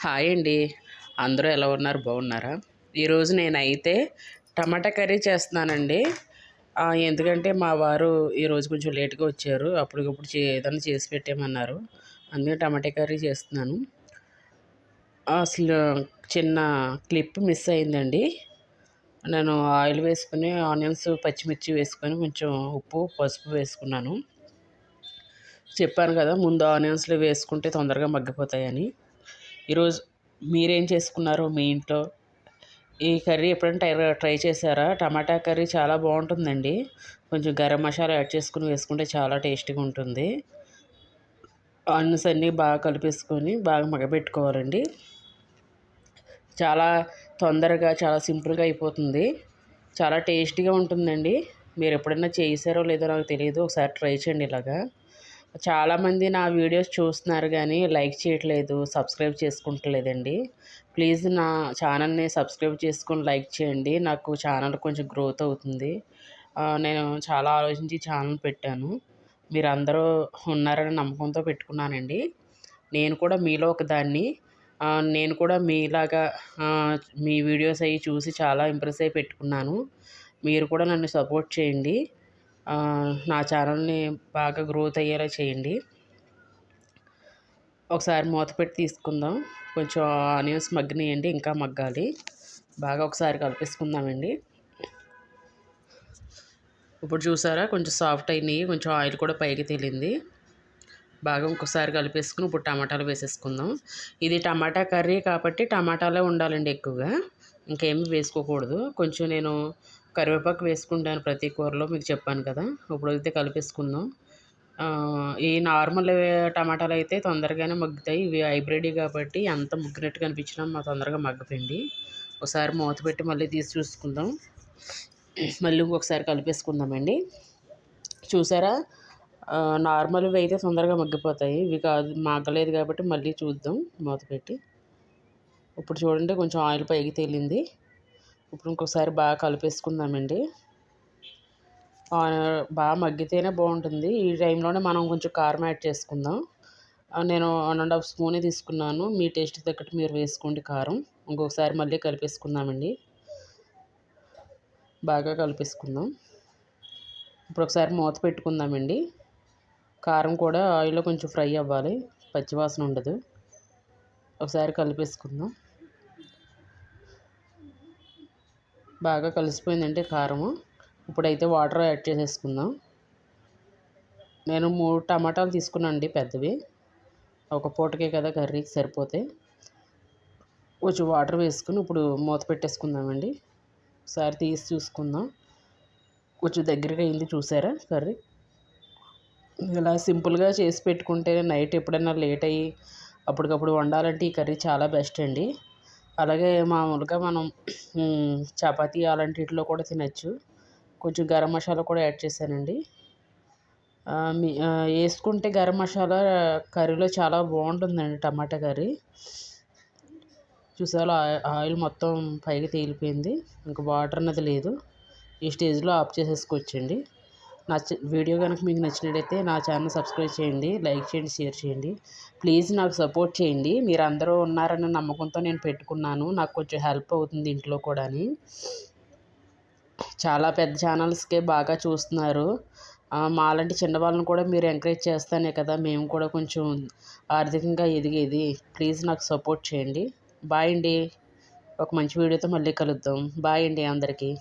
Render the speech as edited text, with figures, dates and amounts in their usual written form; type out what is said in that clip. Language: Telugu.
హాయ్ అండి. అందరూ ఎలా ఉన్నారు? బాగున్నారా? ఈరోజు నేనైతే టమాటా కర్రీ చేస్తున్నానండి. ఎందుకంటే మా వారు ఈరోజు కొంచెం లేట్గా వచ్చారు. అప్పటికప్పుడు ఏదైనా చేసి పెట్టేయమన్నారు. అందుకే టమాటా కర్రీ చేస్తున్నాను. అసలు చిన్న క్లిప్ మిస్ అయిందండి. నేను ఆయిల్ వేసుకుని ఆనియన్స్ పచ్చిమిర్చి వేసుకొని కొంచెం ఉప్పు పసుపు వేసుకున్నాను. చెప్పాను కదా, ముందు ఆనియన్స్లో వేసుకుంటే తొందరగా మగ్గిపోతాయని. ఈరోజు మీరేం చేసుకున్నారో మీ ఇంట్లో? ఈ కర్రీ ఎప్పుడైనా ట్రై చేశారా? టమాటా కర్రీ చాలా బాగుంటుందండి. కొంచెం గరం మసాలా యాడ్ చేసుకుని వేసుకుంటే చాలా టేస్టీగా ఉంటుంది. ఆనియన్స్ అన్నీ బాగా కలిపేసుకొని బాగా మగబెట్టుకోవాలండి. చాలా తొందరగా చాలా సింపుల్గా అయిపోతుంది. చాలా టేస్టీగా ఉంటుందండి. మీరు ఎప్పుడైనా చేశారో లేదో నాకు తెలియదు. ఒకసారి ట్రై చేయండి ఇలాగా. చాలామంది నా వీడియోస్ చూస్తున్నారు కానీ లైక్ చేయట్లేదు, సబ్స్క్రైబ్ చేసుకుంటలేదండి. ప్లీజ్ నా ఛానల్ని సబ్స్క్రైబ్ చేసుకొని లైక్ చేయండి. నాకు ఛానల్ కొంచెం గ్రోత్ అవుతుంది. నేను చాలా ఆలోచించి ఛానల్ పెట్టాను. మీరు అందరూ ఉన్నారని నమ్మకంతో పెట్టుకున్నానండి. నేను కూడా మీలో ఒకదాన్ని. నేను కూడా మీలాగా మీ వీడియోస్ అవి చూసి చాలా ఇంప్రెస్ అయ్యి పెట్టుకున్నాను. మీరు కూడా నన్ను సపోర్ట్ చేయండి. నా ఛానల్ని బాగా గ్రోత్ అయ్యేలా చేయండి. ఒకసారి మూత పెట్టి తీసుకుందాం. కొంచెం ఆనియన్స్ మగ్గనియండి, ఇంకా మగ్గాలి. బాగా ఒకసారి కలిపేసుకుందామండి. ఇప్పుడు చూసారా, కొంచెం సాఫ్ట్ అయినాయి, కొంచెం ఆయిల్ కూడా పైకి తేలింది. బాగా ఇంకోసారి కలిపేసుకుని ఇప్పుడు టమాటాలు వేసేసుకుందాం. ఇది టమాటా కర్రీ కాబట్టి టమాటాలే ఉండాలండి ఎక్కువగా, ఇంకేమీ వేసుకోకూడదు. కొంచెం నేను కరివేపాకు వేసుకుంటాను ప్రతి కూరలో, మీకు చెప్పాను కదా. ఇప్పుడైతే కలిపేసుకుందాం. ఈ నార్మల్ టమాటాలు అయితే తొందరగానే మగ్గుతాయి. ఇవి హైబ్రిడ్ కాబట్టి ఎంత మగ్గినట్టుగా అనిపించినా మా తొందరగా మగ్గపిండి. ఒకసారి మూత పెట్టి మళ్ళీ తీసి చూసుకుందాం. మళ్ళీ ఇంకొకసారి కలిపేసుకుందామండి. చూసారా, నార్మల్వి అయితే తొందరగా మగ్గిపోతాయి. ఇవి కాదు, మగ్గలేదు కాబట్టి మళ్ళీ చూద్దాం మూత పెట్టి. ఇప్పుడు చూడండి, కొంచెం ఆయిల్ పైకి తేలింది. ఇప్పుడు ఇంకొకసారి బాగా కలిపేసుకుందామండి. బాగా మగ్గితేనే బాగుంటుంది. ఈ టైంలోనే మనం కొంచెం కారం యాడ్ చేసుకుందాం. నేను 1.5 స్పూనే తీసుకున్నాను. మీ టేస్ట్ తగ్గట్టు మీరు వేసుకోండి కారం. ఇంకొకసారి మళ్ళీ కలిపేసుకుందామండి. బాగా కలిపేసుకుందాం. ఇప్పుడు ఒకసారి మూత పెట్టుకుందామండి. కారం కూడా ఆయిల్లో కొంచెం ఫ్రై అవ్వాలి, పచ్చివాసన ఉండదు. ఒకసారి కలిపేసుకుందాం. బాగా కలిసిపోయిందంటే కారము. ఇప్పుడైతే వాటర్ యాడ్ చేసేసుకుందాం. నేను 3 టమాటాలు తీసుకున్నాను అండి, పెద్దవి. ఒక పూటకే కదా కర్రీకి సరిపోతాయి. కొంచెం వాటర్ వేసుకుని ఇప్పుడు మూత పెట్టేసుకుందామండి. ఒకసారి తీసి చూసుకుందాం. కొంచెం దగ్గరగా అయింది, చూసారా కర్రీ. ఇలా సింపుల్గా చేసి పెట్టుకుంటే నైట్ ఎప్పుడైనా లేట్ అయ్యి అప్పటికప్పుడు వండాలంటే ఈ కర్రీ చాలా బెస్ట్ అండి. అలాగే మామూలుగా మనం చపాతీ అలాంటిలో కూడా తినచ్చు. కొంచెం గరం మసాలా కూడా యాడ్ చేశానండి. వేసుకుంటే గరం మసాలా కర్రీలో చాలా బాగుంటుందండి టమాటా కర్రీ. చూసారా, ఆయిల్ మొత్తం పైకి తేలిపోయింది, ఇంకా వాటర్ అన్నది లేదు. ఈ స్టేజ్లో ఆఫ్ చేసేసుకోవచ్చండి. వీడియో కనుక మీకు నచ్చినట్టయితే నా ఛానల్ సబ్స్క్రైబ్ చేయండి, లైక్ చేయండి, షేర్ చేయండి. ప్లీజ్ నాకు సపోర్ట్ చేయండి. మీరు అందరూ ఉన్నారన్న నమ్మకంతో నేను పెట్టుకున్నాను. నాకు కొంచెం హెల్ప్ అవుతుంది ఇంట్లో కూడా. చాలా పెద్ద ఛానల్స్కే బాగా చూస్తున్నారు. మాలాంటి చిన్నవాళ్ళని కూడా మీరు ఎంకరేజ్ చేస్తానే కదా మేము కూడా కొంచెం ఆర్థికంగా ఎదిగేది. ప్లీజ్ నాకు సపోర్ట్ చేయండి. బాయ్ అండి. ఒక మంచి వీడియోతో మళ్ళీ కలుద్దాం. బాయ్ అండి అందరికీ.